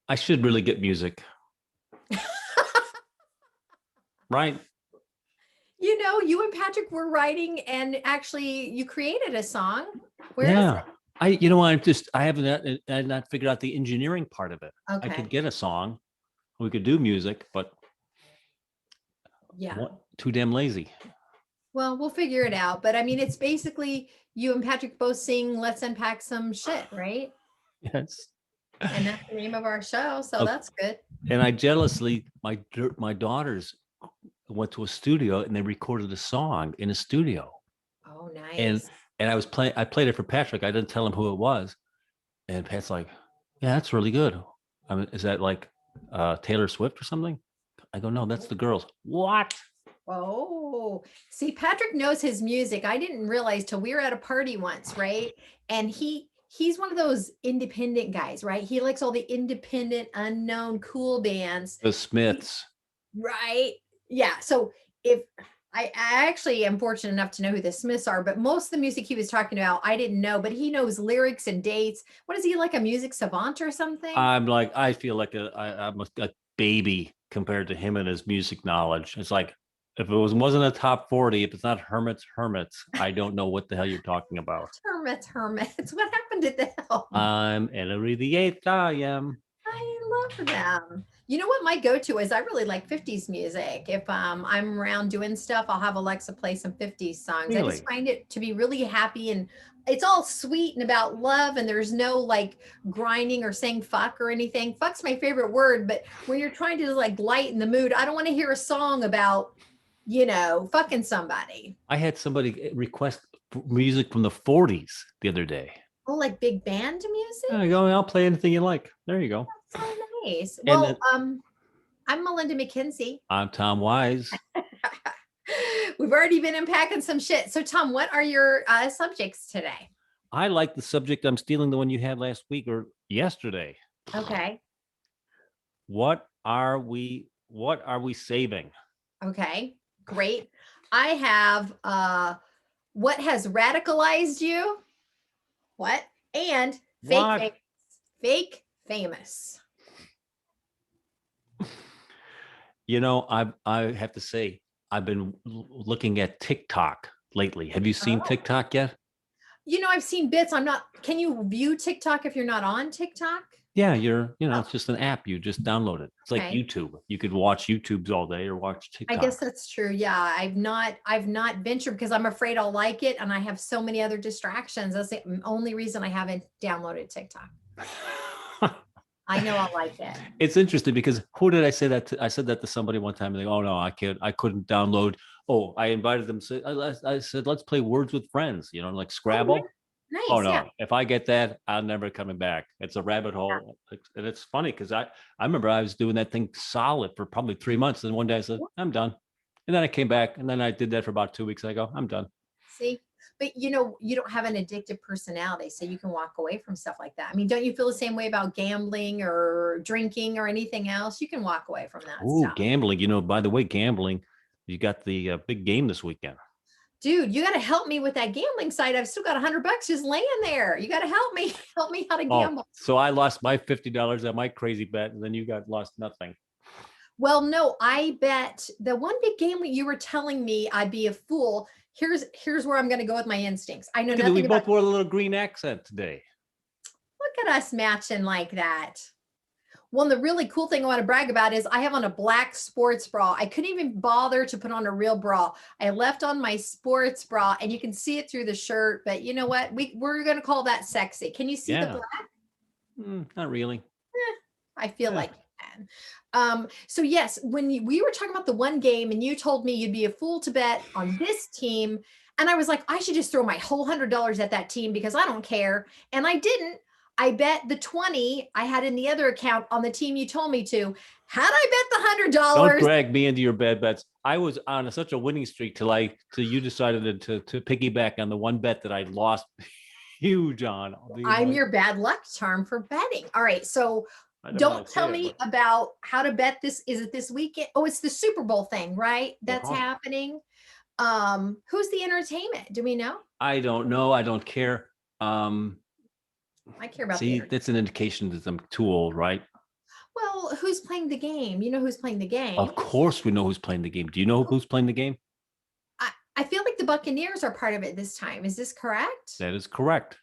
I should really get music, right? You and Patrick were writing, and actually you created a song. Where is Yeah. I haven't I had not figured out the engineering part of it. it? I Okay. could get a song, we could do music, but Yeah. what? Too damn lazy. Well, we'll figure it out. But I mean, it's basically you and Patrick both sing Let's Unpack Some Shit, right? Yes. And that's the name of our show. So Uh, that's good. and I jealously, my daughters went to a studio and they recorded a song in a studio. Oh, And nice. I played it for Patrick. I didn't tell him who it was. And Pat's like, yeah, that's really good. I mean, is that like Taylor Swift or something? I go, no, that's the girls. What? Oh, see, Patrick knows his music. I didn't realize till we were at a party once, right? And he's one of those independent guys, right? He likes all the independent, unknown, cool bands. The He, Smiths. right? Yeah. So if I actually am fortunate enough to know who the Smiths are, but most of the music he was talking about, I didn't know, but he knows lyrics and dates. What is he, like a music savant or something? I'm like, I feel like I'm a baby compared to him and his music knowledge. It's like, if it wasn't a top 40, if it's not Hermits, I don't know what the hell you're talking about. Hermits. What happened to them? I'm Ellery the Eighth. I am. I love them. You know what my go-to is? I really like 50s music. If I'm around doing stuff, I'll have Alexa play some 50s songs. I just Really? find it to be really happy, and it's all sweet and about love, and there's no like grinding or saying fuck or anything. Fuck's my favorite word, but when you're trying to like lighten the mood, I don't want to hear a song about, fucking somebody. I had somebody request music from the 40s the other day. Oh, like big band There music? you go. I'll play anything you like. There you go. So nice. And Well, I'm Melinda McKinsey. I'm Tom Wise. We've already been unpacking some shit. So, Tom, what are your subjects today? I like the subject. I'm stealing the one you had last week or yesterday. Okay. What are we saving? Okay. Great. I have what has radicalized you? What? And fake What? famous. Fake famous. I have to say, I've been looking at TikTok lately. Have you seen Oh. TikTok yet? I've seen bits. Can you view TikTok if you're not on TikTok? Yeah, Oh, it's just an app. You just download it. It's like okay. YouTube. You could watch YouTubes all day or watch I guess TikTok. that's true. Yeah, I've not ventured because I'm afraid I'll like it, and I have so many other distractions. That's the only reason I haven't downloaded TikTok. I know I'll like it. It's interesting because who did I say that to? I said that to somebody one time and they go, oh no, I couldn't download. Oh, I invited them. I said, let's play Words with Friends, like Oh, really? Scrabble. Oh Nice. Yeah. no, if I get that, I'm never coming back. It's a rabbit hole. And it's funny because I remember I was doing that thing solid for probably 3 months. And one day I said, I'm done. And then I came back and then I did that for about 2 weeks. I go, I'm done. See, but you don't have an addictive personality, so you can walk away from stuff like that. I mean, don't you feel the same way about gambling or drinking or anything else? You can walk away from that Oh, stuff. gambling. By the way, gambling, you got the big game this weekend. Dude, you got to help me with that gambling site. I've still got $100 just laying there. You got to help me, help me how to Oh, gamble. so I lost my $50 at my crazy bet, and then you got lost nothing. Well, no, I bet the one big game you were telling me I'd be a fool. Here's where I'm going to go with my instincts. I know Look at that. We nothing about. both wore a little green accent today. Look at us matching like that. One, the really cool thing I want to brag about is I have on a black sports bra. I couldn't even bother to put on a real bra. I left on my sports bra, and you can see it through the shirt. But you know what? We're going to call that sexy. Can you see the Yeah. black? Not really. I feel Yeah. like you can. So yes, when we were talking about the one game and you told me you'd be a fool to bet on this team, and I was like, I should just throw my whole $100 at that team because I don't care. And I didn't. I bet the 20 I had in the other account on the team you told me to. Had I bet the Don't $100, drag me into your bad bets. I was on such a winning streak till you decided to piggyback on the one bet that I lost huge on. I'm your bad luck charm for betting. All right. So I don't know how don't to say tell it, me but about how to bet this. Is it this weekend? Oh, it's the Super Bowl thing, right? That's uh-huh. happening. Who's the entertainment? Do we know? I don't know. I don't care. I care about the See, entertainment. that's an indication that I'm too old, right? Well, who's playing the game? You know who's playing the game. Of course, we know who's playing the game. Do you know who's playing the game? I feel like the Buccaneers are part of it this time. Is this correct? That is correct.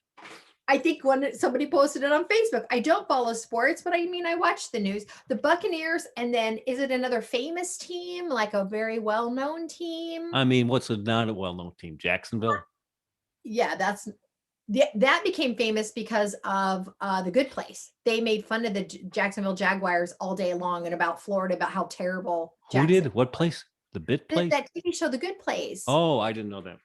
I think somebody posted it on Facebook. I don't follow sports, but I mean, I watch the news. The Buccaneers, and then is it another famous team, like a very well-known team? I mean, what's a not a well-known team? Jacksonville. Yeah, that became famous because of The Good Place. They made fun of the Jacksonville Jaguars all day long and about Florida, about how terrible Who Jackson. did? What place? The Bit Place? That TV show, The Good Place. Oh, I didn't know that.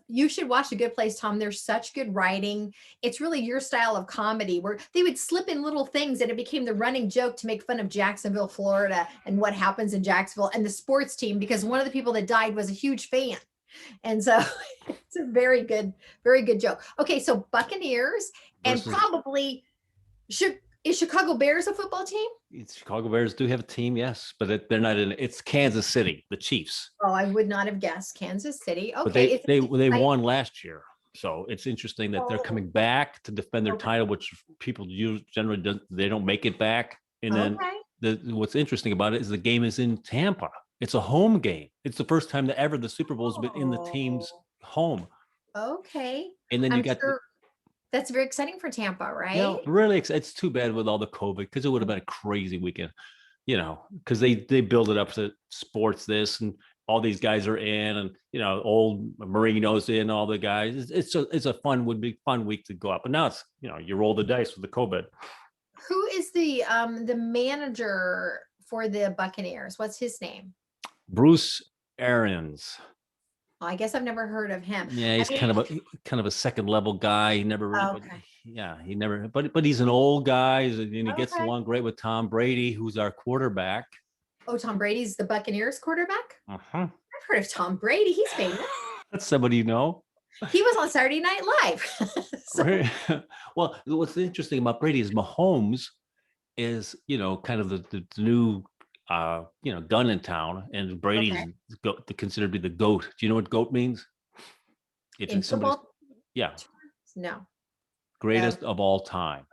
You should watch The Good Place, Tom. There's such good writing. It's really your style of comedy where they would slip in little things and it became the running joke to make fun of Jacksonville, Florida, and what happens in Jacksonville and the sports team, because one of the people that died was a huge fan. And so it's a very good joke. Okay, so Buccaneers and Versus probably is Chicago Bears a football team? Chicago Bears do have a team, yes, but they're not in. It's Kansas City, the Chiefs. Oh, I would not have guessed Kansas City. But Okay, they won last year, so it's interesting that they're coming back to defend their title, which people generally they don't make it back. And then what's interesting about it is the game is in Tampa. It's a home game. It's the first time that ever the Super Bowl's been in the team's home. Okay, And then I'm you got sure that's very exciting for Tampa, right? you know, really, it's too bad with all the COVID, because it would have been a crazy weekend, you know, because they build it up to sports this and all these guys are in, and you know, old Marino's in, all the guys. It's a fun week to go up. But now it's, you know, you roll the dice with the COVID. Who is the manager for the Buccaneers? What's his name? Bruce Arians. Well, I guess I've never heard of him. Yeah, he's kind of a second level guy. He never really, he never, but he's an old guy, and he gets along great with Tom Brady, who's our quarterback. Oh, Tom Brady's the Buccaneers quarterback? Uh-huh. I've heard of Tom Brady. He's famous. That's somebody you know. He was on Saturday Night Live. Well, what's interesting about Brady is Mahomes is, you know, kind of the new you know, gun in town, and Brady's considered to be the GOAT. Do you know what GOAT means? It's in football? Yeah. No. Greatest of all time.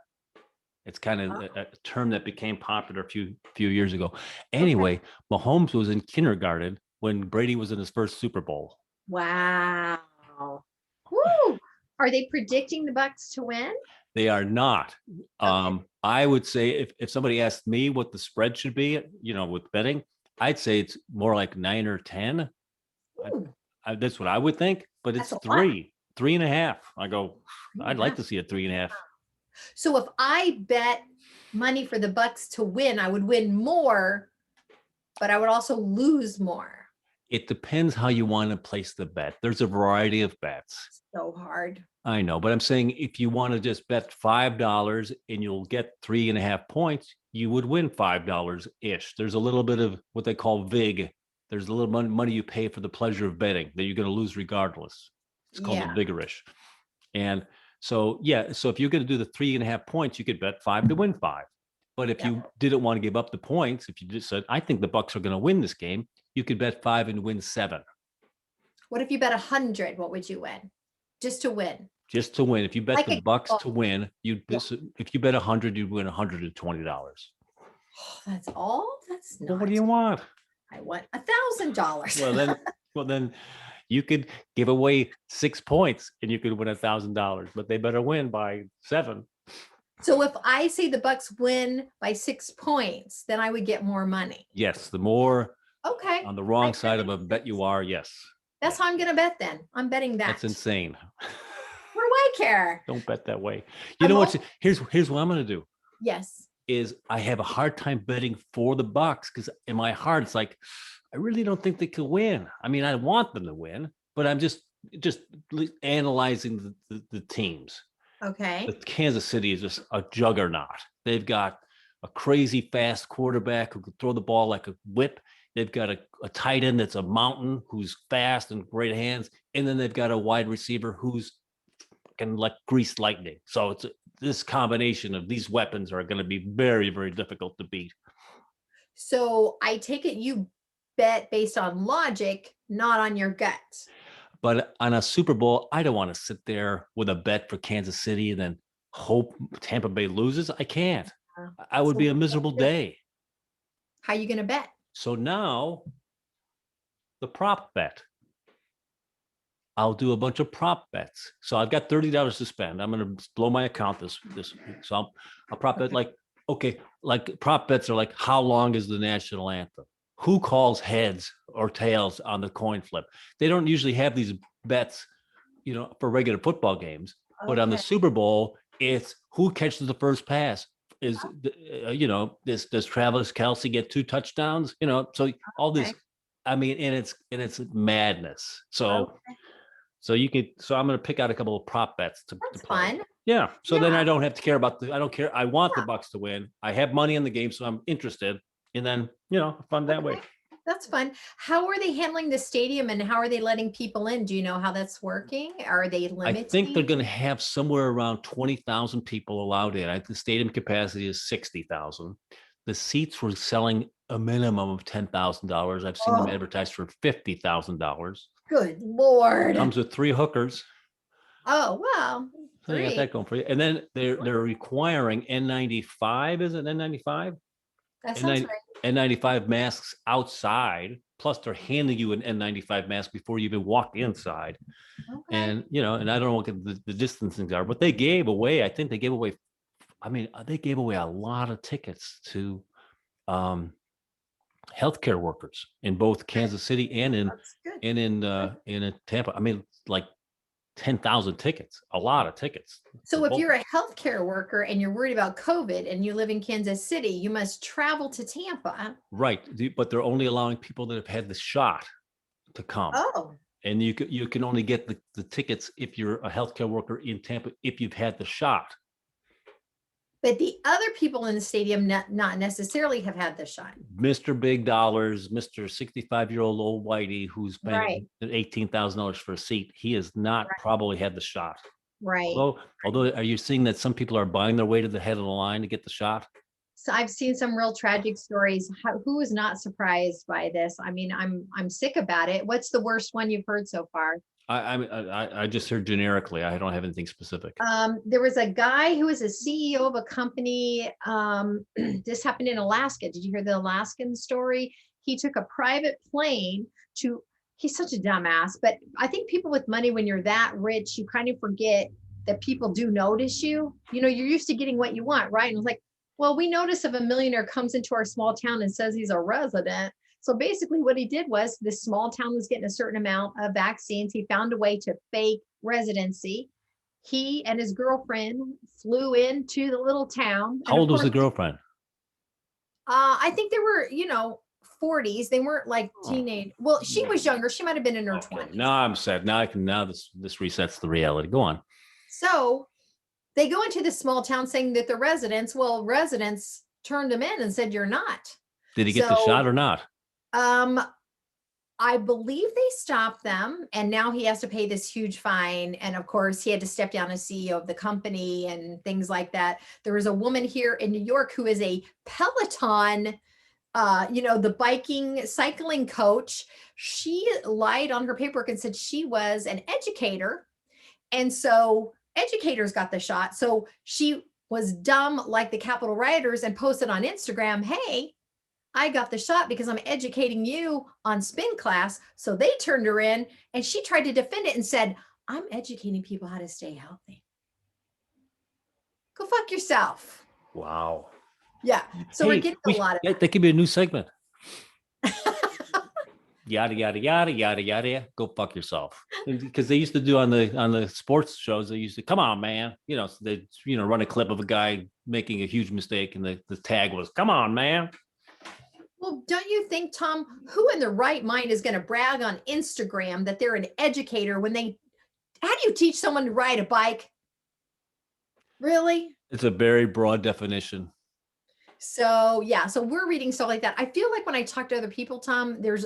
It's kind of a term that became popular a few years ago. Anyway, Mahomes was in kindergarten when Brady was in his first Super Bowl. Wow. Woo! Are they predicting the Bucs to win? They are not. I would say if somebody asked me what the spread should be, you know, with betting, I'd say it's more like 9 or 10. That's what I would think, but it's 3.5. I go, I'd like to see a 3.5. So if I bet money for the Bucs to win, I would win more, but I would also lose more. It depends how you want to place the bet. There's a variety of bets. So hard. I know, but I'm saying if you want to just bet $5 and you'll get 3.5 points, you would win $5 ish. There's a little bit of what they call VIG. There's a little money you pay for the pleasure of betting that you're going to lose regardless. It's called a vigorish. And so, so if you're going to do the 3.5 points, you could bet 5 to win 5. But if you didn't want to give up the points, if you just said, I think the Bucs are going to win this game, you could bet 5 and win 7. What if you bet 100? What would you win? Just to win. Just to win. If you bet the Bucs to win, if you bet 100, you'd win $120. Oh, that's all? That's not. Well, what do you want? I want $1,000. Well, then you could give away 6 points and you could win $1,000, but they better win by 7. So if I say the Bucs win by 6 points, then I would get more money. Yes, the more on the wrong side of a bet you are, yes. That's how I'm going to bet then. I'm betting that. That's insane. What do I care? Don't bet that way. You know what? Here's what I'm going to do. Yes. Is I have a hard time betting for the Bucs because in my heart it's like I really don't think they could win. I mean, I want them to win, but I'm just analyzing the teams. Okay. The Kansas City is just a juggernaut. They've got a crazy fast quarterback who can throw the ball like a whip. They've got a tight end that's a mountain who's fast and great hands, and then they've got a wide receiver who's can like grease lightning. So it's this combination of these weapons are going to be very, very difficult to beat. So I take it you bet based on logic, not on your gut. But on a Super Bowl, I don't want to sit there with a bet for Kansas City and then hope Tampa Bay loses. I can't. I would So be a what are you miserable gonna do? day. How you gonna bet? So now the prop bet. I'll do a bunch of prop bets. So I've got $30 to spend. I'm going to blow my account this week. So I'll prop bet Okay. like, okay, like prop bets are like, how long is the national anthem? Who calls heads or tails on the coin flip? They don't usually have these bets, for regular football games, but on the Okay. Super Bowl, it's who catches the first pass. Is does Travis Kelsey get 2 touchdowns? So all this, Okay. I mean, and it's madness. So Okay. I'm going to pick out a couple of prop bets to That's play. fun. Yeah. So then I Yeah. don't have to care about I don't care. I want the Yeah. Bucs to win. I have money in the game, so I'm interested. And then, fun that way. Okay. That's fun. How are they handling the stadium and how are they letting people in? Do you know how that's working? Are they I think they're limiting? going to have somewhere around 20,000 people allowed in. The stadium capacity is 60,000. The seats were selling a minimum of $10,000. I've seen them Oh, advertised for $50,000. good Lord. Comes with 3 hookers. Oh, wow. So you got 3. that going for you. And then they're requiring N95, is it N95? That sounds N9 right. N95 masks outside. Plus, they're handing you an N95 mask before you even walk inside. Okay. And I don't know what the distancings are, but they gave away. I think they gave away. I mean, they gave away a lot of tickets to um, healthcare workers in both Kansas City and in That's good. and in Tampa. I mean, like 10,000 tickets, a lot of tickets for So if both. you're a healthcare worker and you're worried about COVID and you live in Kansas City, you must travel to Tampa. Right, but they're only allowing people that have had the shot to come, Oh, and you can only get the tickets if you're a healthcare worker in Tampa if you've had the shot. but the other people in the stadium not necessarily have had the shot. Mr. Big Dollars, Mr. 65-year-old old whitey who's Right. paying $18,000 for a seat, he has not Right. probably had the shot. Right. Although, are you seeing that some people are buying their way to the head of the line to get the shot? So I've seen some real tragic stories. Who is not surprised by this? I mean, I'm sick about it. What's the worst one you've heard so far? I just heard generically. I don't have anything specific. There was a guy who was a CEO of a company. This happened in Alaska. Did you hear the Alaskan story? He took a private plane to, he's such a dumbass, but I think people with money, when you're that rich, you kind of forget that people do notice you. You know, you're used to getting what you want, right? And it's like, well, we notice if a millionaire comes into our small town and says he's a resident. So basically, what he did was this small town was getting a certain amount of vaccines. He found a way to fake residency. He and his girlfriend flew into the little town. How And of old was course, the girlfriend? I think they were, 40s. They weren't like Oh, teenage. Well, she was younger. She might have been in her okay. 20s. Now I'm sad. Now this resets the reality. Go on. So they go into this small town saying that the residents, well, residents turned them in and said, you're not. Did he get the shot So or not? um, I believe they stopped them and now he has to pay this huge fine. And of course, he had to step down as CEO of the company and things like that. There was a woman here in New York who is a Peloton, the biking cycling coach. She lied on her paperwork and said she was an educator. And so educators got the shot. So she was dumb like the Capitol rioters and posted on Instagram, hey, I got the shot because I'm educating you on spin class. So they turned her in and she tried to defend it and said, I'm educating people how to stay healthy. Go fuck yourself. Wow. Yeah. So we're Hey, getting a lot of that could be a new segment. Yada yada yada yada yada. Go fuck yourself. Because they used to do on the sports shows. They used to come on, man. So they run a clip of a guy making a huge mistake, and the tag was "Come on, man." Well, don't you think, Tom, who in the right mind is going to brag on Instagram that they're an educator when how do you teach someone to ride a bike? Really? It's a very broad definition. So, yeah, so we're reading stuff like that. I feel like when I talk to other people, Tom, there's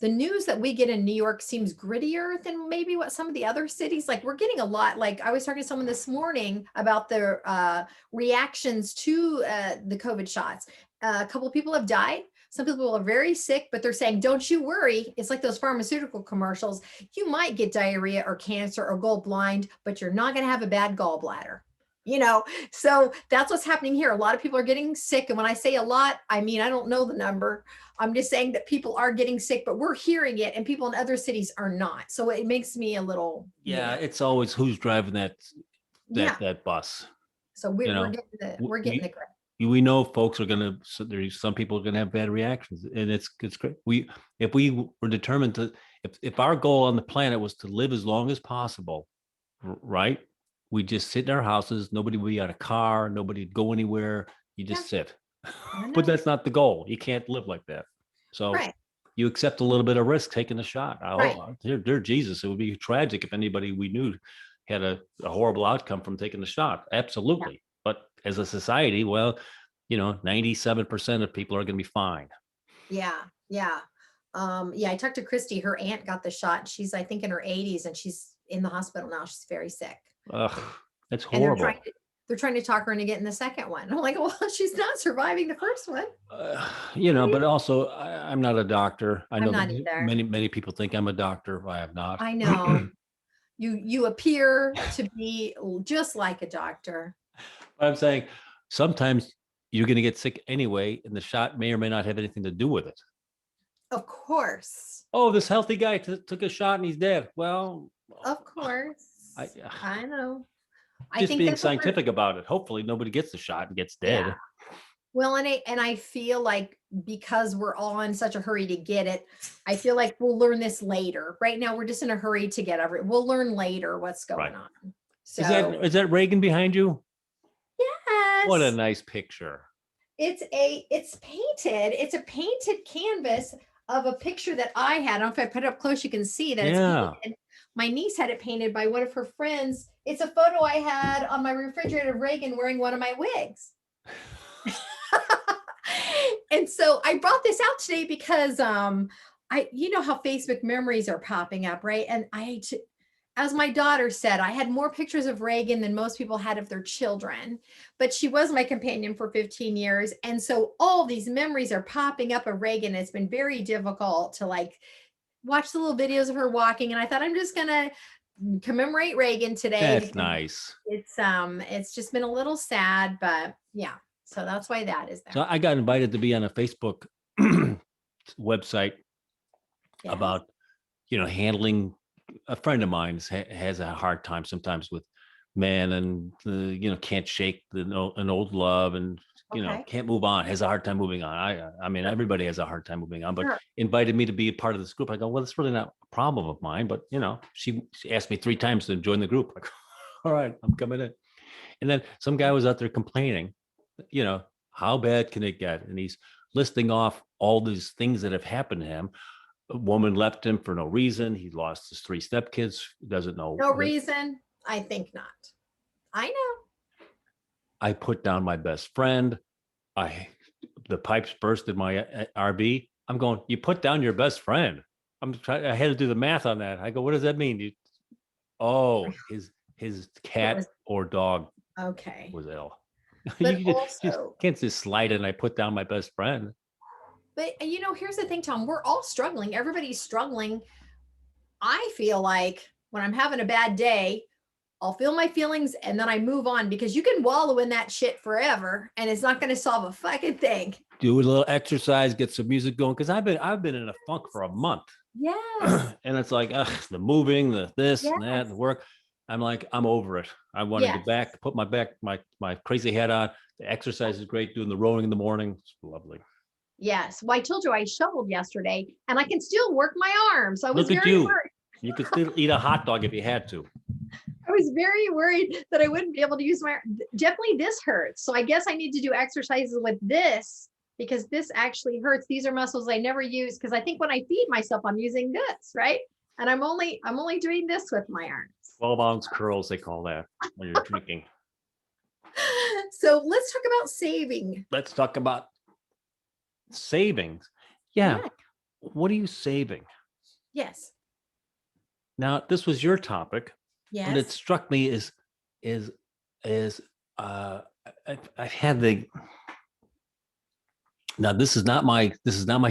the news that we get in New York seems grittier than maybe what some of the other cities. Like we're getting a lot. Like I was talking to someone this morning about the reactions to the COVID shots. A couple of people have died. Some people are very sick, but they're saying, don't you worry. It's like those pharmaceutical commercials. You might get diarrhea or cancer or go blind, but you're not going to have a bad gallbladder. So that's what's happening here. A lot of people are getting sick. And when I say a lot, I mean, I don't know the number. I'm just saying that people are getting sick, but we're hearing it and people in other cities are not. So it makes me a little, Yeah, it's always who's driving that yeah. that bus. So You we're know, getting we're getting the we grip. we know folks are gonna. So there's some people are gonna have bad reactions, and it's great. If we were determined to, if our goal on the planet was to live as long as possible, right? We just sit in our houses. Nobody would be on a car. Nobody'd go anywhere. You Yeah, just sit. I But know. that's not the goal. You can't live like that. So Right, you accept a little bit of risk taking a shot. right. Oh, dear Jesus, it would be tragic if anybody we knew had a horrible outcome from taking the shot. Yeah, Absolutely. But as a society, well, 97% of people are going to be fine. yeah, yeah. Yeah, I talked to Christy. Her aunt got the shot. She's, I think, in her 80s, and she's in the hospital now. She's very sick. Ugh, that's And horrible. they're trying to talk her into getting the second one. I'm like, well, she's not surviving the first one. But also I'm not a doctor. I I'm know not that either. many people think I'm a doctor. I am not. I know. You appear to be just like a doctor. I'm saying sometimes you're going to get sick anyway, and the shot may or may not have anything to do with it. Of course. Oh, this healthy guy took a shot and he's dead. Well, Of course. I I know. I just think being that's what we're, scientific about it. Hopefully, nobody gets the shot and gets yeah. dead. Well, and I feel like because we're all in such a hurry to get it, I feel like we'll learn this later. Right now, we're just in a hurry to get we'll learn later what's Right? going on. Is that So, is that Reagan behind you? What a yes, nice picture. it's painted. It's a painted canvas of a picture that I had. I don't know if I put it up close, you can see that it's Yeah. painted. My niece had it painted by one of her friends. It's a photo I had on my refrigerator of Reagan wearing one of my wigs. And so I brought this out today because you know how Facebook memories are popping up, right? And as my daughter said, I had more pictures of Reagan than most people had of their children, but she was my companion for 15 years. And so all these memories are popping up of Reagan. It's been very difficult to like watch the little videos of her walking. And I thought I'm just gonna commemorate Reagan today That's because nice. it's just been a little sad, but yeah. So that's why that is So there. I got invited to be on a Facebook website Yes. about handling. A friend of mine has a hard time sometimes with men, and can't shake an old love, and Okay. can't move on, has a hard time moving on. I mean, Sure. everybody has a hard time moving on, but Sure. invited me to be a part of this group. I go, well, it's really not a problem of mine, but she asked me 3 times to join the group. Like, all right, I'm coming in. And then some guy was out there complaining, how bad can it get? And he's listing off all these things that have happened to him. A woman left him for no reason. He lost his 3 stepkids. Doesn't know. No reason? I think not. I know. I put down my best friend. The pipes burst in my RV. I'm going, you put down your best friend. I had to do the math on that. I go, what does that mean? His It cat was or dog okay. was ill. But You just also, can't just slide in. I put down my best friend. here's the thing, Tom. We're all struggling. Everybody's struggling. I feel like when I'm having a bad day, I'll feel my feelings and then I move on because you can wallow in that shit forever and it's not going to solve a fucking thing. Do a little exercise, get some music going. Cause I've been in a funk for a month. Yes. And it's like, the moving, the this and that, the Yes. work. I'm like, I'm over it. I want to Yes. get back, put my crazy head on. The exercise is great. Doing the rowing in the morning. It's lovely. Yes. Well, I told you I shoveled yesterday and I can still work my arms. I was Look at very you. worried. You could still eat a hot dog if you had to. I was very worried that I wouldn't be able to use definitely this hurts. So I guess I need to do exercises with this because this actually hurts. These are muscles I never use because I think when I feed myself, I'm using this, right? And I'm only doing this with my arms. 12-ounce curls, they call that when you're drinking. So let's talk about saving. Let's talk about savings. Yeah. Yeah. What are you saving? Yes. Now, this was your topic. Yes. And it struck me is I've had the now this is not my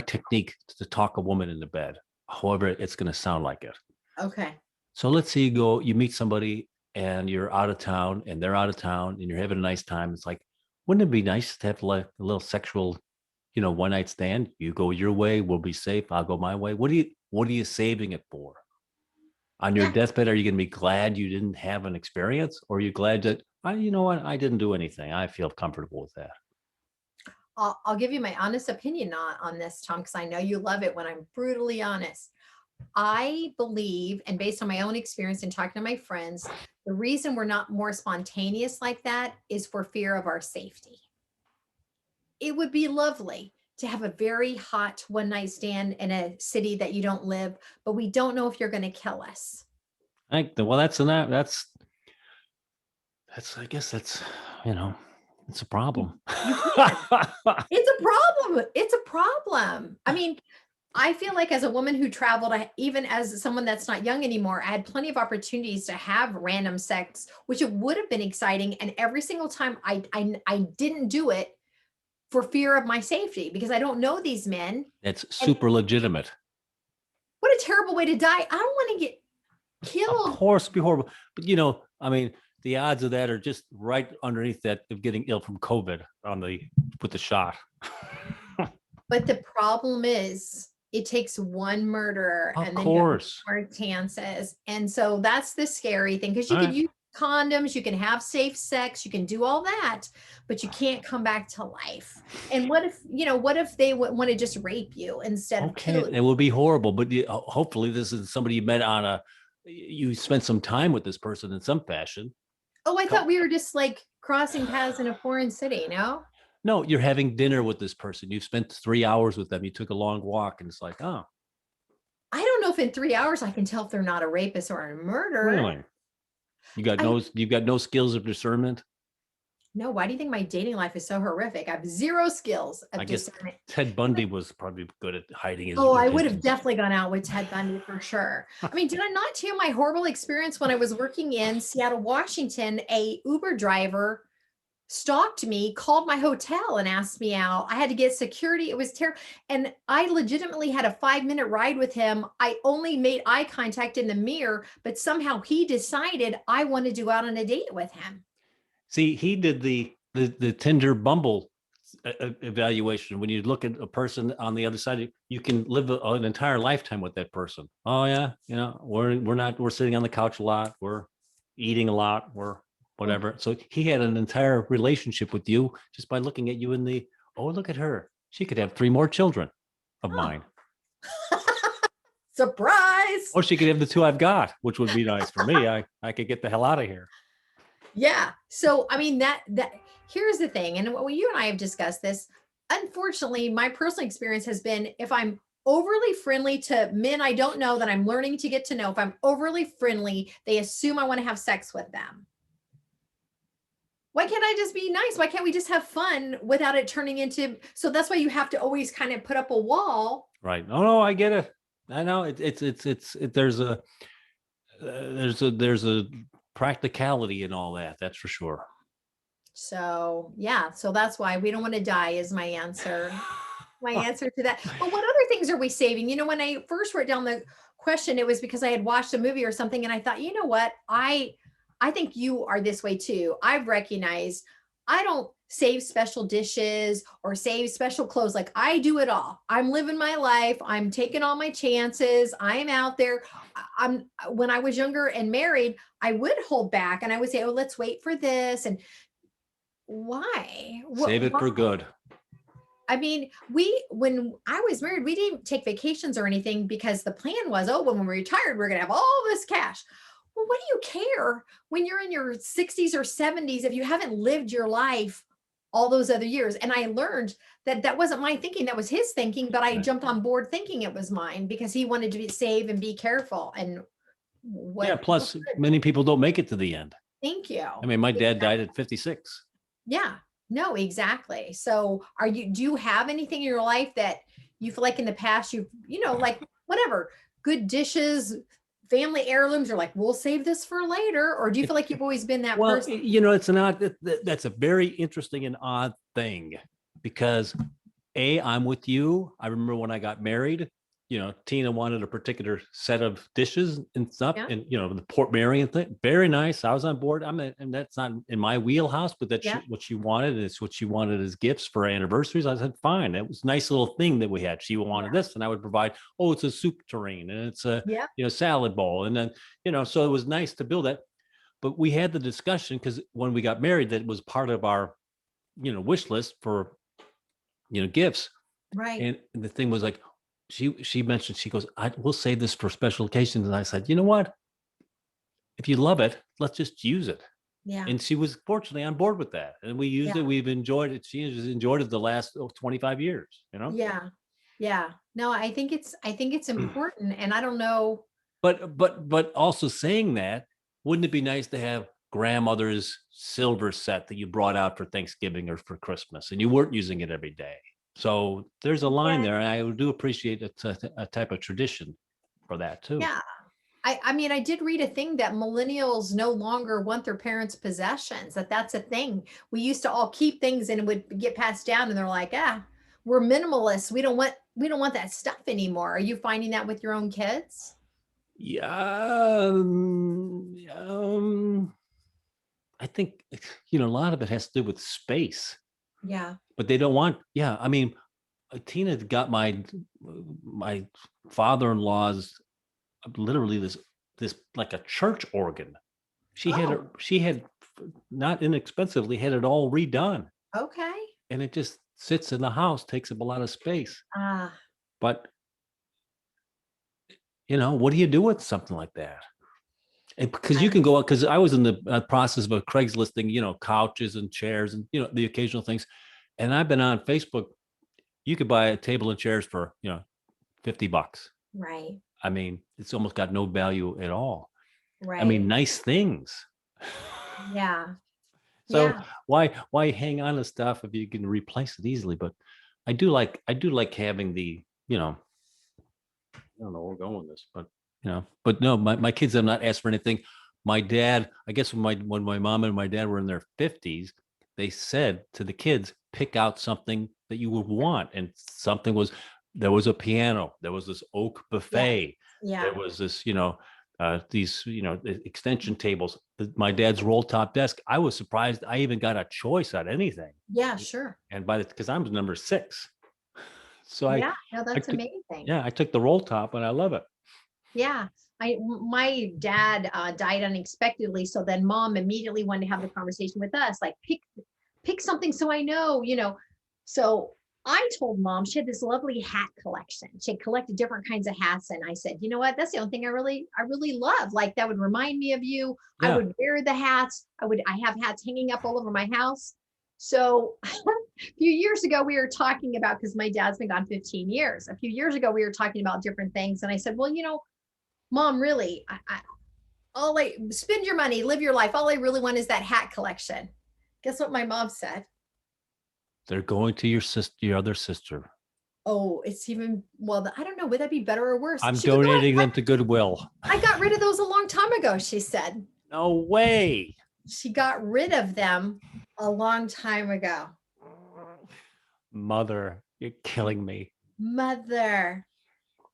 technique to talk a woman into bed. However, it's going to sound like it. Okay. So let's say you meet somebody and you're out of town and they're out of town and you're having a nice time. It's like, wouldn't it be nice to have like a little sexual, one night stand? You go your way, we'll be safe. I'll go my way. What are you saving it for? On your Yeah. deathbed, are you going to be glad you didn't have an experience? Or are you glad that, you know what, I didn't do anything? I feel comfortable with that. I'll give you my honest opinion on this, Tom, because I know you love it when I'm brutally honest. I believe, and based on my own experience and talking to my friends, the reason we're not more spontaneous like that is for fear of our safety. It would be lovely to have a very hot one night stand in a city that you don't live, but we don't know if you're going to kill us. Well, I guess that's, it's a You, problem. you can't. It's a problem. It's a problem. I mean, I feel like as a woman who traveled, even as someone that's not young anymore, I had plenty of opportunities to have random sex, which it would have been exciting. And every single time I didn't do it for fear of my safety because I don't know these men. It's And super legitimate. what a terrible way to die. I don't want to get Of killed. course, be horrible. But I mean, the odds of that are just right underneath that of getting ill from COVID with the shot. But the problem is it takes one murderer Of and then you have course. more chances. And so that's the scary thing because you All can right. use condoms, you can have safe sex, you can do all that, but you can't come back to life. And what if they want to just rape you instead of Okay, kill it you? will be horrible, but hopefully this is somebody you met you spent some time with this person in some fashion. Oh, I thought Co- we were just like crossing paths in a foreign city, no? No, you're having dinner with this person. You've spent 3 hours with them. You took a long walk, and it's like, oh, I don't know if in 3 hours I can tell if they're not a rapist or a murderer. really? I You've got no skills of discernment. no, why do you think my dating life is so horrific? I have zero skills I of guess discernment. Ted Bundy was probably good at hiding his Oh, I would have intentions. definitely gone out with Ted Bundy for sure. I mean, did I not tell you my horrible experience when I was working in Seattle, Washington? A Uber driver stalked me, called my hotel and asked me out. I had to get security. It was terrible. And I legitimately had a 5-minute ride with him. I only made eye contact in the mirror, but somehow he decided I wanted to go out on a date with him. See, he did the Tinder Bumble evaluation. When you look at a person on the other side, you can live an entire lifetime with that person. Oh yeah, we're sitting on the couch a lot. We're eating a lot. We're Oh, whatever. So he had an entire relationship with you just by looking at you in the. Oh, look at her. She could have 3 more children of huh. mine, Surprise. or she could have the two I've got, which would be nice for me. I could get the hell out of here. Yeah. So, I mean, that here's the thing, and what you and I have discussed this. Unfortunately, my personal experience has been if I'm overly friendly to men I don't know that I'm learning to get to know, if I'm overly friendly, they assume I want to have sex with them. Why can't I just be nice? Why can't we just have fun without it turning into? So that's why you have to always kind of put up a wall. Right. Oh no, I get it. I know there's a practicality in all that. That's for sure. So, yeah, so that's why we don't want to die is my answer to that. But what other things are we saving? When I first wrote down the question, it was because I had watched a movie or something, and I thought, you know what, I think you are this way too. I've recognized I don't save special dishes or save special clothes. Like I do it all. I'm living my life. I'm taking all my chances. I am out there. I'm when I was younger and married, I would hold back and I would say, oh, let's wait for this. And why? Save it Why? for good. I mean, when I was married, we didn't take vacations or anything because the plan was, oh, when we're retired, we're going to have all this cash. Well, what do you care when you're in your 60s or 70s if you haven't lived your life all those other years? And I learned that that wasn't my thinking, that was his thinking, but I Right. jumped on board thinking it was mine because he wanted to save and be careful. And Yeah. what? Plus, many people don't make it to the end. Thank you. I mean, my dad died at 56. Yeah. No, exactly. So do you have anything in your life that you feel like in the past like whatever, good dishes, family heirlooms, you're like, we'll save this for later? Or do you feel like you've always been that Well, person? it's an odd. That's a very interesting and odd thing, because I'm with you. I remember when I got married. Tina wanted a particular set of dishes and stuff, Yeah. and the Port Marion thing, very nice. I was on board. And that's not in my wheelhouse, but that's Yeah. what she wanted. And it's what she wanted as gifts for anniversaries. I said, fine. It was a nice little thing that we had. She wanted Yeah. this, and I would provide. Oh, it's a soup tureen, and it's a Yeah. salad bowl, and then so it was nice to build that. But we had the discussion because when we got married, that was part of our wish list for gifts. Right. And the thing was like, she mentioned, she goes, I will save this for special occasions. And I said, you know what? If you love it, let's just use it. Yeah. And she was fortunately on board with that. And we used Yeah. it. We've enjoyed it. She has enjoyed it the last 25 years. Yeah. Yeah. No, I think it's important. And I don't know. But also saying that, wouldn't it be nice to have grandmother's silver set that you brought out for Thanksgiving or for Christmas and you weren't using it every day? So there's a line Yeah. there. And I do appreciate a type of tradition for that too. Yeah. I mean, I did read a thing that millennials no longer want their parents' possessions, that's a thing. We used to all keep things and it would get passed down and they're like, we're minimalists. We don't want that stuff anymore. Are you finding that with your own kids? Yeah. I think, a lot of it has to do with space, Yeah. but they don't want, yeah. I mean, Tina got my father-in-law's literally this like a church organ. Oh, She had not inexpensively had it all redone, okay. and it just sits in the house, takes up a lot of space. Ah, But what do you do with something like that? And because I you can go out, because I was in the process of a Craigslisting, couches and chairs and the occasional things, and I've been on Facebook. You could buy a table and chairs for $50. right, I mean, it's almost got no value at all. I right. mean, nice things. Yeah. So Yeah. why hang on to stuff if you can replace it easily? But I do like having I don't know where we're going with this, but no, my kids have not asked for anything. My dad, I guess when my mom and my dad were in their 50s, they said to the kids, pick out something that you would want. And there was a piano, there was this oak Yeah. buffet, there Yeah. was this, these, extension tables, my dad's roll top desk. I was surprised I even got a choice on anything. Yeah. Sure. And because I'm number 6. So Yeah. No, I that's took, amazing. yeah, I took the roll top and I love it. Yeah. My dad died unexpectedly. So then mom immediately wanted to have the conversation with us, like pick something so I know. So I told mom she had this lovely hat collection. She had collected different kinds of hats. And I said, you know what? That's the only thing I really love. Like that would remind me of you. I Yeah. would wear the hats. I have hats hanging up all over my house. So a few years ago, we were talking about, because my dad's been gone 15 years. A few years ago, we were talking about different things. And I said, well, mom, really, all I spend your money, live your life. All I really want is that hat collection. Guess what my mom said? They're going to your other sister. Oh, it's even, well, I don't know. Would that be better or worse? I'm She goes, no, donating them to Goodwill. I got rid of those a long time ago, she said. No way. She got rid of them a long time ago. Mother, you're killing me. Mother.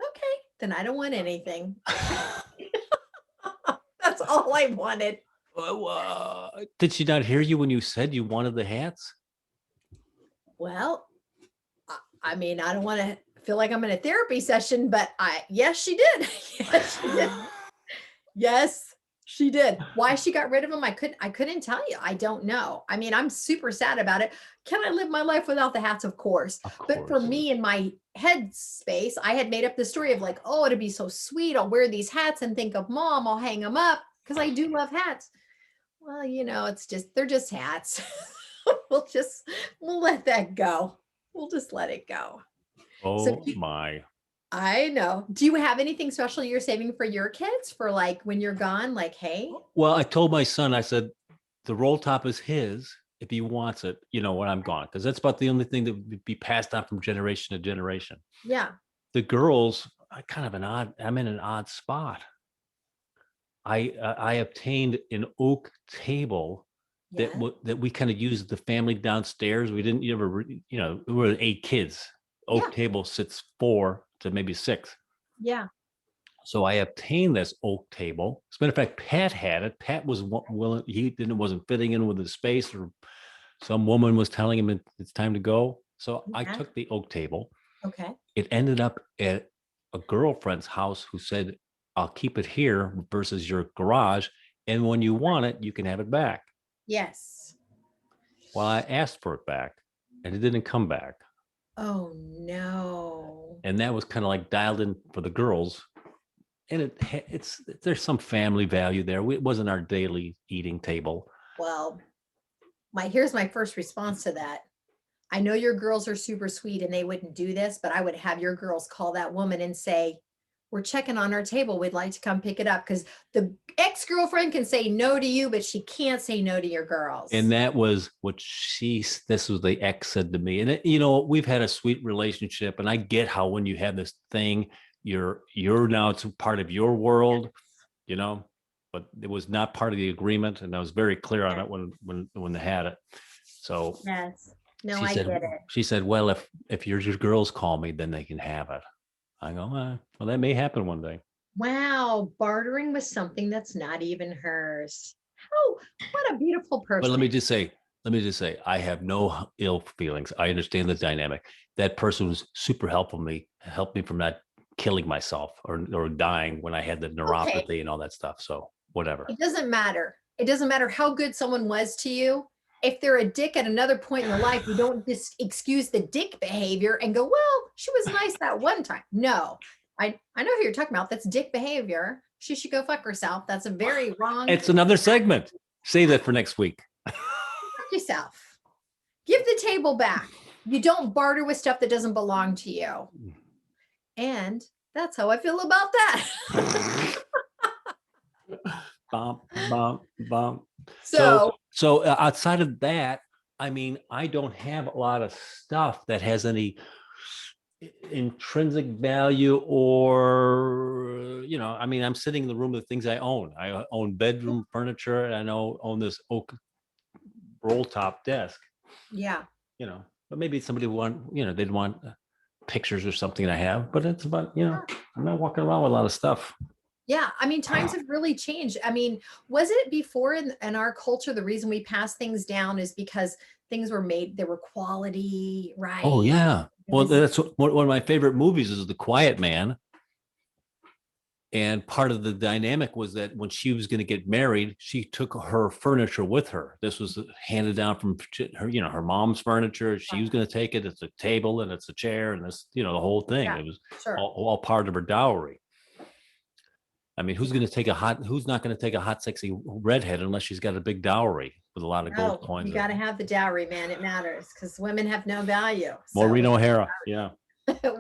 Okay, then I don't want anything. That's all I wanted. Did she not hear you when you said you wanted the hats? Well, I mean, I don't want to feel like I'm in a therapy session, but yes, she did. Yes, she did. Yes, she did. Why she got rid of them, I couldn't tell you. I don't know. I mean, I'm super sad about it. Can I live my life without the hats? Of course. Of But for course. me, in my head space, I had made up the story of like, oh, it'd be so sweet. I'll wear these hats and think of mom. I'll hang them up because I do love hats. Well, they're just hats. We'll let that go. We'll just let it go. So Oh my. I know. Do you have anything special you're saving for your kids for like when you're gone? Like, hey, Well, I told my son, I said, the roll top is his if he wants it, when I'm gone, because that's about the only thing that would be passed on from generation to generation. yeah, The girls, I'm in an odd spot. I obtained an oak table that yeah, that we kind of used the family downstairs. We were 8 kids. yeah, Oak table sits 4 to maybe 6. Yeah. So I obtained this oak table. As a matter of fact, Pat had it. Pat was willing. Wasn't fitting in with the space, or some woman was telling him it's time to go. So I Yeah. took the oak table. Okay. It ended up at a girlfriend's house who said, "I'll keep it here versus your garage, and when you want it, you can have it back." Yes. Well, I asked for it back, and it didn't come back. Oh no. And that was kind of like dialed in for the girls. And there's some family value there. It wasn't our daily eating table. Well, here's my first response to that. I know your girls are super sweet and they wouldn't do this, but I would have your girls call that woman and say, we're checking on our table. We'd like to come pick it up. Because the ex-girlfriend can say no to you, but she can't say no to your girls. And that was what this was the ex said to me. And we've had a sweet relationship, and I get how when you have this thing, you're now it's a part of your world, but it was not part of the agreement. And I was very clear on it when they had it. So yes. No, she I said, get it. she said, well, if your girls call me, then they can have it. I go, well, that may happen one day. Wow, bartering with something that's not even hers. Oh, what a beautiful person. But let me just say, I have no ill feelings. I understand the dynamic. That person was super helpful helped me from not killing myself or dying when I had the neuropathy and all that stuff. So whatever. It doesn't matter. It doesn't matter how good someone was to you. If they're a dick at another point in their life, you don't just excuse the dick behavior and go, well, she was nice that one time. No, I know who you're talking about. That's dick behavior. She should go fuck herself. That's a very wrong. It's another segment. Save that for next week. Fuck yourself. Give the table back. You don't barter with stuff that doesn't belong to you. And that's how I feel about that. Bump, bump, bump. So outside of that, I mean, I don't have a lot of stuff that has any intrinsic value or, I mean, I'm sitting in the room with things I own. I own bedroom furniture, and I own this oak roll top desk. Yeah. But maybe somebody they'd want pictures or something I have, but it's about, I'm not walking around with a lot of stuff. Yeah, I mean, times have really changed. I mean, was it before in our culture, the reason we pass things down is because things were made, there were quality, right? Oh, yeah. Well, that's one of my favorite movies is The Quiet Man. And part of the dynamic was that when she was going to get married, she took her furniture with her. This was handed down from her, her mom's furniture. She was going to take it. It's a table and it's a chair and this, the whole thing. Yeah, it was all part of her dowry. I mean, who's not going to take a hot, sexy redhead unless she's got a big dowry with a lot of gold coins? You got to have the dowry, man. It matters because women have no value. Maureen O'Hara. Yeah.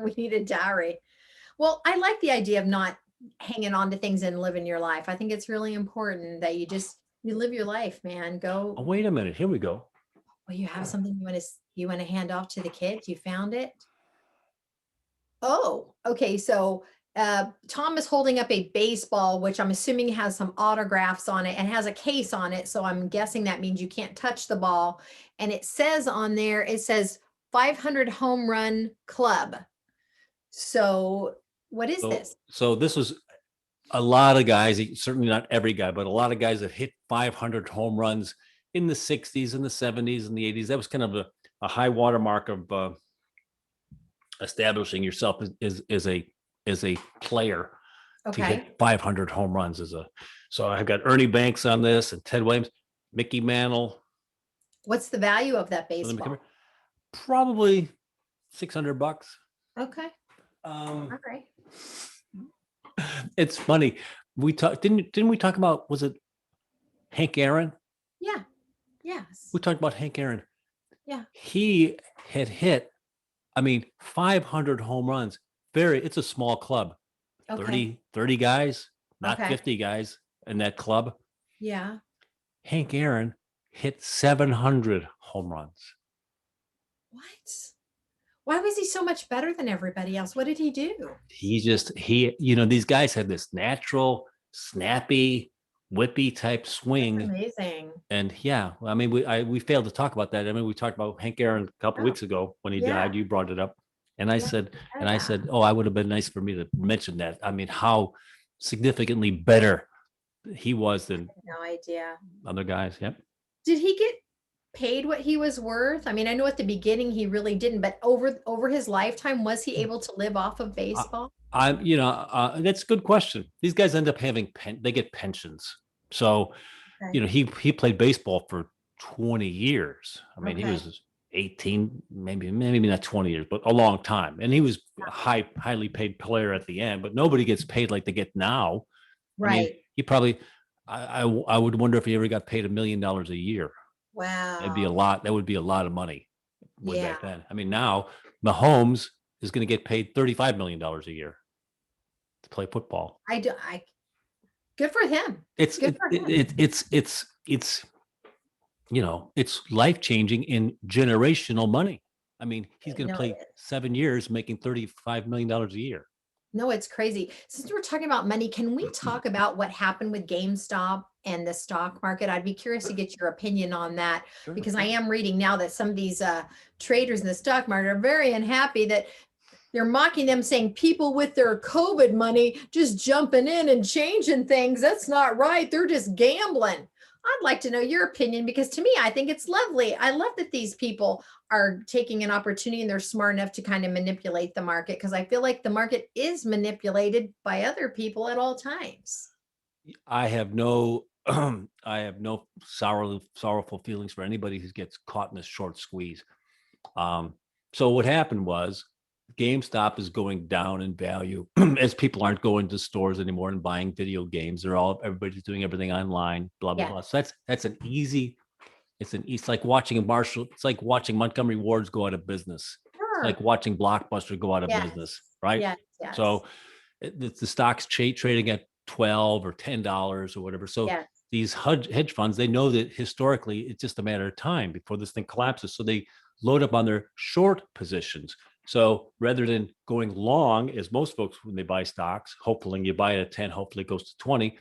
We need a dowry. Well, I like the idea of not hanging on to things and living your life. I think it's really important that you live your life, man. Go. Oh, wait a minute. Here we go. Well, you have something you want to hand off to the kids. You found it. Oh, okay. So Tom is holding up a baseball, which I'm assuming has some autographs on it and has a case on it. So I'm guessing that means you can't touch the ball. And it says on there, it says 500 home run club. So what is this? So this was a lot of guys, certainly not every guy, but a lot of guys that hit 500 home runs in the 60s and the 70s and the 80s. That was kind of a high watermark of establishing yourself as a player. Okay. To hit 500 home runs so I've got Ernie Banks on this and Ted Williams, Mickey Mantle. What's the value of that baseball? Probably $600. Okay. Okay. It's funny. We talked. Didn't we talk about? Was it Hank Aaron? Yeah. Yes. We talked about Hank Aaron. Yeah. He had hit, 500 home runs. It's a small club. Okay. 30 guys, not 50 guys in that club. Yeah. Hank Aaron hit 700 home runs. What? Why was he so much better than everybody else? What did he do? These guys had this natural, snappy, whippy type swing. That's amazing. And yeah, we failed to talk about that. We talked about Hank Aaron a couple weeks ago when he died. You brought it up. And I Yeah, said, I and know I that. said, oh, I would have been nice for me to mention that. I mean, how significantly better he was than No idea. other guys. Yep. Did he get paid what he was worth? I mean, I know at the beginning he really didn't, but over his lifetime, was he able to live off of I, baseball? that's a good question. These guys end up having they get pensions. So, Okay. he played baseball for 20 years. I mean, he Okay. was 18, maybe not 20 years, but a long time. And he was a highly paid player at the end, but nobody gets paid like they get now. I mean, Right. he probably, I would wonder if he ever got paid $1 million a year. That'd be a Wow. lot. That would be a lot of money way Yeah. back then. I mean, now Mahomes is going to get paid $35 million a year to play football. I good for him. It's Good it, for it, him. it it's it's life changing in generational money. I mean, he's going to No, play it is. 7 years making $35 million a year. No, it's crazy. Since we're talking about money, can we talk about what happened with GameStop and the stock market? I'd be curious to get your opinion on that Sure. because I am reading now that some of these traders in the stock market are very unhappy that they're mocking them, saying people with their COVID money just jumping in and changing things. That's not right. They're just gambling. I'd like to know your opinion because to me, I think it's lovely. I love that these people are taking an opportunity and they're smart enough to kind of manipulate the market because I feel like the market is manipulated by other people at all times. I have no I have no sorrowful feelings for anybody who gets caught in this short squeeze. Um, so what happened was GameStop is going down in value as people aren't going to stores anymore and buying video games. Everybody's doing everything online, blah blah Yeah, blah. So that's an easy. It's like watching a Marshall. It's like watching Montgomery Ward's go out of business. It's like sure. watching Blockbuster go out of Yes. business, right? Yes. Yes. So the stock's trading at 12 or $10 or whatever. So Yes. these hedge funds, they know that historically it's just a matter of time before this thing collapses. So they load up on their short positions. So rather than going long, as most folks when they buy stocks, hopefully you buy it at 10, hopefully it goes to 20,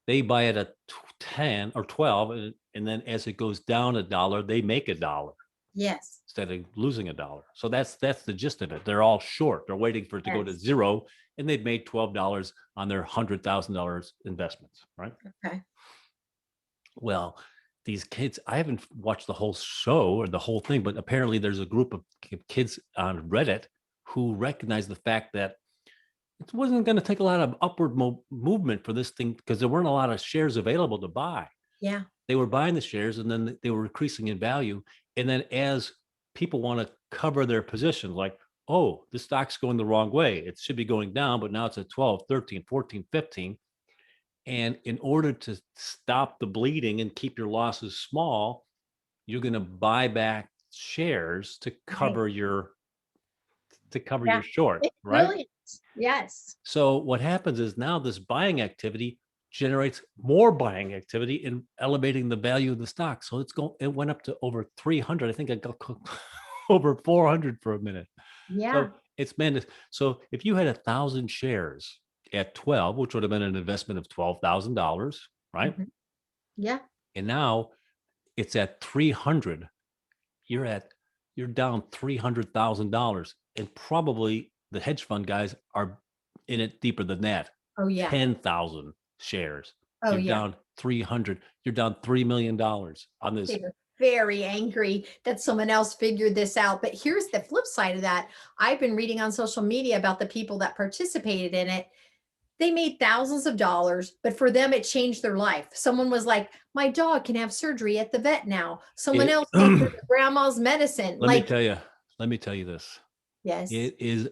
they buy it at 10 or 12. And then as it goes down $1, they make $1 Yes. instead of losing $1. So that's the gist of it. They're all short. They're waiting for it to go to Yes. zero, and they've made $12 on their $100,000 investments, right? Okay. Well, these kids, I haven't watched the whole show or the whole thing, but apparently there's a group of kids on Reddit who recognize the fact that it wasn't going to take a lot of upward movement for this thing because there weren't a lot of shares available to buy. Yeah. They were buying the shares and then they were increasing in value. And then as people want to cover their positions, like, oh, this stock's going the wrong way. It should be going down, but now it's at 12, 13, 14, 15. And in order to stop the bleeding and keep your losses small, you're going to buy back shares to Right. cover your Yeah. short, It's right? brilliant. Yes. So what happens is now this buying activity generates more buying activity and elevating the value of the stock. So it went up to over 300. I think I got over 400 for a minute. Yeah. So it's been so if you had 1,000 shares at 12, which would have been an investment of $12,000, right? Mhm. Yeah. And now it's at 300. You're at you're down $300,000, and probably the hedge fund guys are in it deeper than that. Oh, yeah. 10,000 shares. Oh, You're yeah. down 300. You're down $3 million on this. They're very angry that someone else figured this out. But here's the flip side of that. I've been reading on social media about the people that participated in it. They made thousands of dollars, but for them, it changed their life. Someone was like, my dog can have surgery at the vet now. Someone It, else paid for their grandma's medicine. let me Like, tell you. Let me tell you this. yes. It is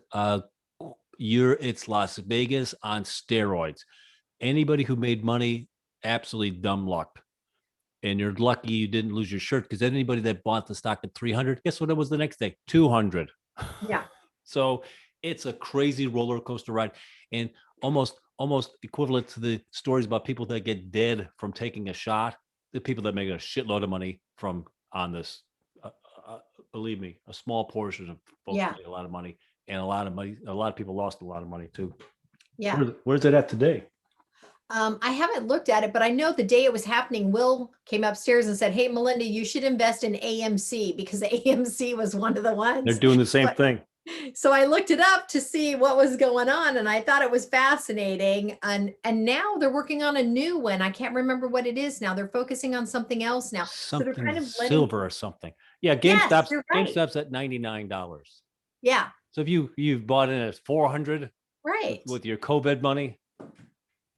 it's Las Vegas on steroids. Anybody who made money, absolutely dumb luck. And you're lucky you didn't lose your shirt because anybody that bought the stock at 300, guess what it was the next day? 200. Yeah. So it's a crazy roller coaster ride, and almost equivalent to the stories about people that get dead from taking a shot. The people that make a shitload of money from on this, uh, believe me, a small portion of folks Yeah. make a lot of money, and a lot of money. A lot of people lost a lot of money too. Yeah. Where's it at today? I haven't looked at it, but I know the day it was happening, Will came upstairs and said, hey, Melinda, you should invest in AMC because AMC was one of the They're ones. doing the same But thing. So I looked it up to see what was going on, and I thought it was fascinating. And now they're working on a new one. I can't remember what it is now. They're focusing on something else now. So they're Something kind of letting silver or something. Yeah, Yes, you're right. GameStop's at $99. Yeah, So if you've bought in at 400 right. with your COVID money,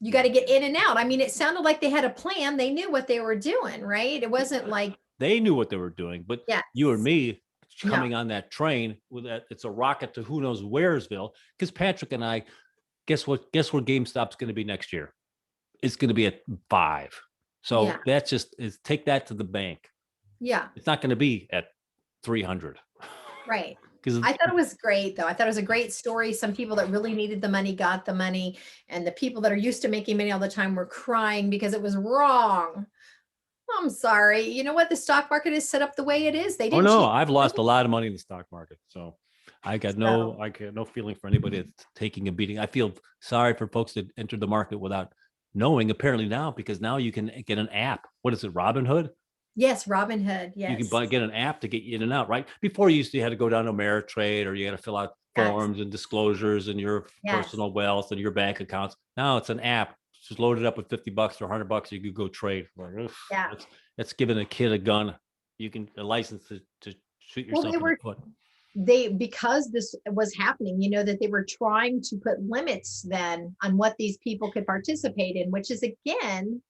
You got to get in and out. I mean, it sounded like they had a plan. They knew what they were doing, right? It wasn't like, they knew what they were doing. But you and yes, me no, coming on that train with that, it's a rocket to who knows wheresville. Because Patrick and I, guess what? Guess where GameStop's going to be next year? It's going to be at 5. yeah, So that's just is take that to the bank. yeah, It's not going to be at 300 right. because I thought it was great, though. I thought it was a great story. Some people that really needed the money got the money, and the people that are used to making money all the time were crying because it was wrong. I'm sorry. You know what? The stock market is set up the way it is. They oh didn't no, change I've it. lost a lot of money in the stock market. So So, I got no feeling for anybody that's taking a beating. I feel sorry for folks that entered the market without knowing apparently now, because now you can get an app. What is it, Robinhood? yes, Robin Hood. You can Yes, get an app to get you in and out, right? Before you used to have to go down to Ameritrade, or you had to fill out yes, forms and disclosures and your yes, personal wealth and your bank accounts. Now it's an app. Just load it up with $50 or $100. You could go trade. Like, yeah. that's giving a kid a gun. You can a license to shoot Well, yourself they in the were foot. because this was happening, that they were trying to put limits then on what these people could participate in, which is again,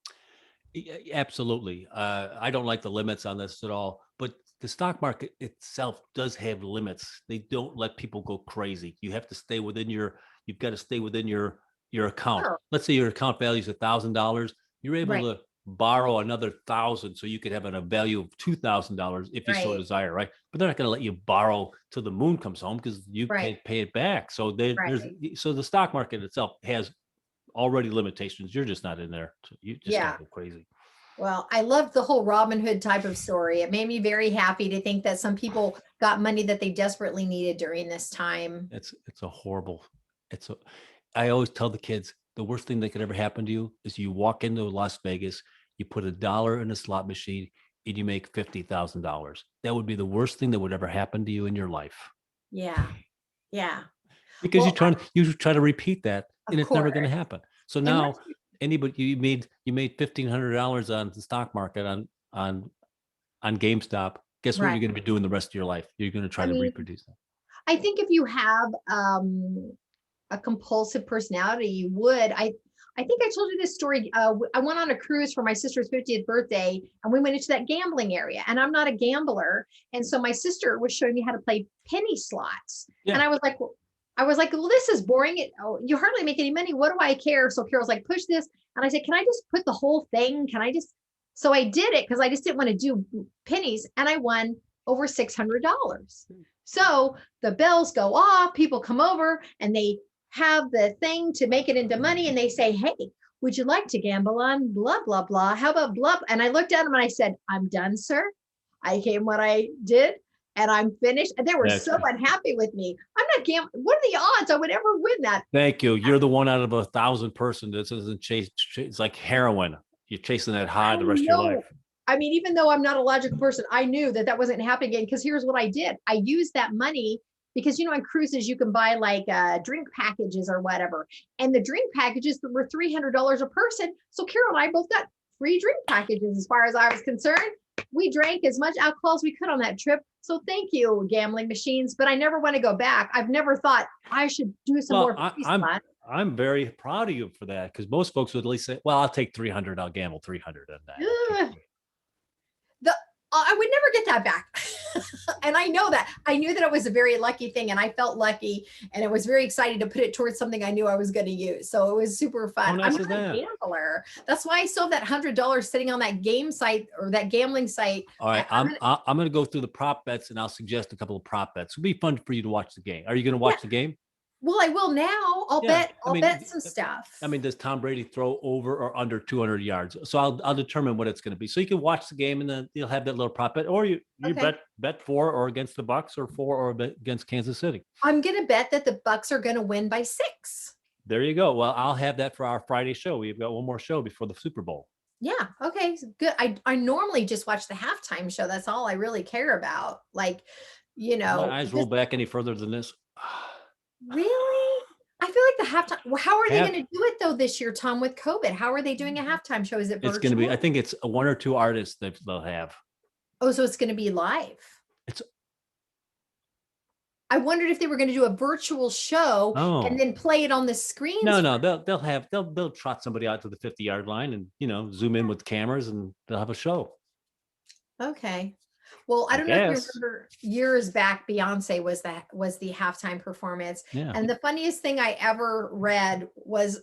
Absolutely. I don't like the limits on this at all, but the stock market itself does have limits. They don't let people go crazy. You have to stay within you've got to stay within your account. sure, Let's say your account value is $1,000. You're able right, to borrow another 1,000, so you could have a value of $2,000 if you so right, desire, right? But they're not going to let you borrow till the moon comes home because you right, can't pay it back. So there's right. so the stock market itself has already limitations. You're just not in there. So you just Yeah. can't go crazy. Well, I loved the whole Robin Hood type of story. It made me very happy to think that some people got money that they desperately needed during this time. It's a horrible. It's a. I always tell the kids the worst thing that could ever happen to you is you walk into Las Vegas, you put $1 in a slot machine, and you make $50,000. That would be the worst thing that would ever happen to you in your life, Yeah. Yeah. because Well, you try to repeat that, and of it's never course. going to happen. So And now once anybody you made $1,500 on the stock market on on GameStop. Guess what right. you're going to be doing the rest of your life? You're going to try I to mean, reproduce that. I think if you have a compulsive personality, you would. I think I told you this story. I went on a cruise for my sister's 50th birthday, and we went into that gambling area. And I'm not a gambler, and so my sister was showing me how to play penny slots, and Yeah. I was like, well, this is boring. You hardly make any money. What do I care? So Carol's like, push this, and I said, can I just put the whole thing? Can I just? So I did it because I just didn't want to do pennies, and I won over $600. So the bells go off, people come over, and they have the thing to make it into money, and they say, hey, would you like to gamble on blah blah blah? How about blah? And I looked at them and I said, I'm done, sir. I came what I did, and I'm finished. And they were That's so unhappy with me. I'm not gambling. What are the odds I would ever win that? Thank you. You're the one out of 1,000 person that doesn't chase. It's like heroin. You're chasing that high I the rest of your life. know. I mean, even though I'm not a logical person, I knew that that wasn't happening again, because here's what I did. I used that money because, on cruises, you can buy like drink packages or whatever. And the drink packages were $300 a person. So Carol and I both got free drink packages as far as I was concerned. We drank as much alcohol as we could on that trip. So thank you, gambling machines. But I never want to go back. I've never thought I should do some Well, more. I'm very proud of you for that, because most folks would at least say, "Well, I'll take 300. I'll gamble 300 on that." Ugh, the I would never get that back. And I know that. I knew that it was a very lucky thing, and I felt lucky, and I was very excited to put it towards something I knew I was going to use. So it was super How fun. I'm nice is not a that? gambler. That's why I still have that $100 sitting on that game site or that gambling site. All right, I'm going to go through the prop bets, and I'll suggest a couple of prop bets. It'll be fun for you to watch the game. Are you going to Yeah. watch the game? Well, I will now. I'll Yeah. bet. I'll bet some stuff. Does Tom Brady throw over or under 200 yards? So I'll determine what it's going to be. So you can watch the game, and then you'll have that little prop bet, or you Okay. bet for or against the Bucs, or for or against Kansas City. I'm going to bet that the Bucs are going to win by 6. There you go. Well, I'll have that for our Friday show. We've got one more show before the Super Bowl. Yeah. Okay. Good. I normally just watch the halftime show. That's all I really care about. Like, My eyes roll back any further than this, Really? I feel like the halftime. Well, how are they Half, going to do it though this year, Tom, with COVID? How are they doing a halftime show? Is it it's going to be, I virtual? think it's one or two artists that they'll have. Oh, so it's going to be live. It's, I wondered if they were going to do a virtual show and oh, then play it on the no, screens. no, they'll trot somebody out to the 50-yard line and, zoom in with cameers and they'll have a show. Okay. Well, I I don't know if you guess. remember years back, Beyonce was the halftime performance. Yeah. And the funniest thing I ever read was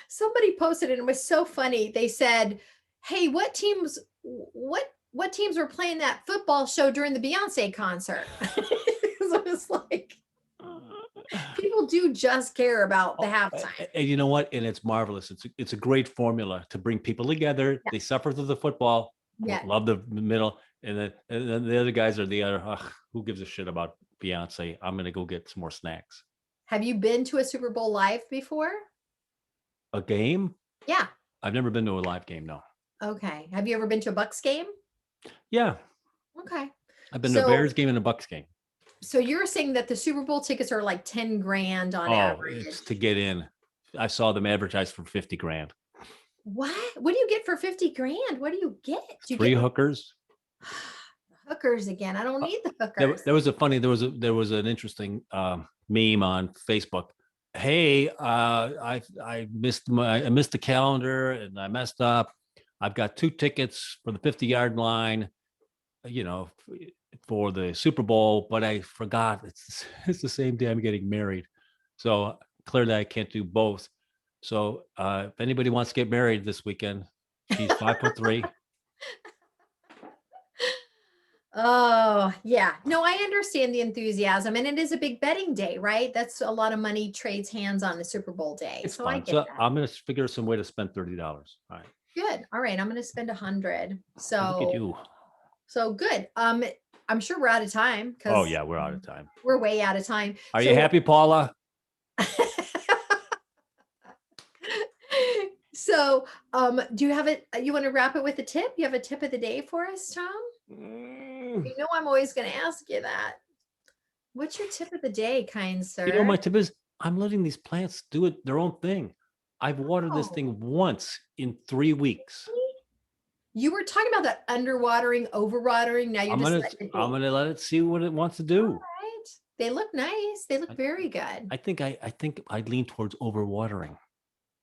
somebody posted it, and it was so funny. They said, "Hey, what teams were playing that football show during the Beyonce concert?" So it was like people do just care about the Oh, halftime. and you know what? And it's marvelous. It's a great formula to bring people together. Yeah. They suffer through the football, Yeah. love the middle, and then the other guys are the other. Ugh, who gives a shit about Beyonce? I'm gonna go get some more snacks. Have you been to a Super Bowl live before? A game? Yeah. I've never been to a live game. No. Okay. Have you ever been to a Bucs game? Yeah, Okay. I've been to a So Bears game and a Bucks game. so you're saying that the Super Bowl tickets are like 10 grand on Oh, it's to average. get in. I saw them advertised for 50 grand. What? What do you get for 50 grand? What do you get? Do you Three get hookers. hookers again? I don't Uh, need the there, hookers. there was a funny there was an interesting meme on Facebook. Hey, I missed the calendar and I messed up. I've got two tickets for the 50-yard line, you know, for the Super Bowl, but I forgot it's the same day I'm getting married. So clearly I can't do both. So if anybody wants to get married this weekend, she's 5'3". Oh, yeah. No, I understand the enthusiasm, and it is a big betting day, right? That's a lot of money trades hands on the Super Bowl day. It's So I fun. get So that. I'm gonna figure some way to spend $30. All right. Good. All right. I'm going to spend 100. Look at So, you. so good. I'm sure we're out of time Oh because yeah, we're out of time. we're way out of time. Are you So happy, Paula? So, do you have it? You want to wrap it with a tip? You have a tip of the day for us, Tom? Mm, You know, I'm always going to ask you that. What's your tip of the day, kind my sir? tip is I'm letting these plants do it their own thing. I've watered this Oh, thing once in 3 weeks. you were talking about that underwatering, overwatering. Now you're I'm just gonna letting it I'm be. gonna let it see what it wants to All do. right. They look nice. They look I, very good. I think I'd lean towards overwatering.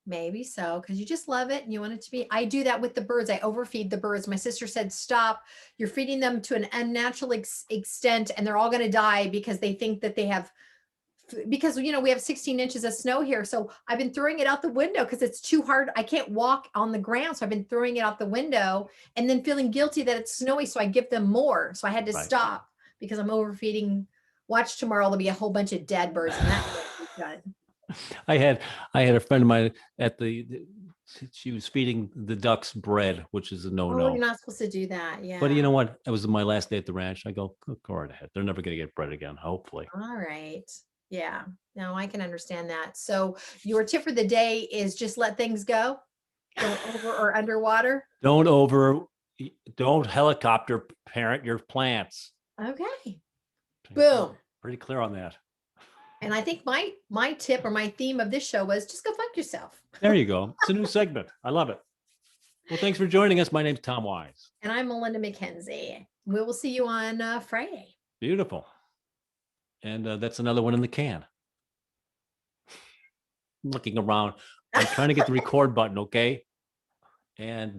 Maybe so, because you just love it and you want it to be. I do that with the birds. I overfeed the birds. My sister said, "Stop. You're feeding them to an unnatural extent, and they're all going to die because they think that they have because we have 16 inches of snow here. So I've been throwing it out the window because it's too hard. I can't walk on the ground. So I've been throwing it out the window and then feeling guilty that it's snowy. So I give them more. So I had to Right. stop because I'm overfeeding. Watch tomorrow, there'll be a whole bunch of dead birds, and that can't be done. I had I had a friend of mine at she was feeding the ducks bread, which is a Oh, you're no-no. not supposed to do that. But you Yeah. know what? It was my last day at the ranch. I go right ahead. They're never gonna get bread again, hopefully. All right. Yeah. No, I can understand that. So your tip for the day is just let things go. Don't over or underwater. Don't over don't helicopter parent your plants. Okay. Pretty, Boom. pretty clear on that. And I think my tip or my theme of this show was just go fuck yourself. There you go. It's a new segment. I love it. Well, thanks for joining us. My name's Tom Wise. And I'm Melinda McKinsey. We will see you on Friday. Beautiful. And that's another one in the can. I'm looking around. I'm trying to get the record button, okay? And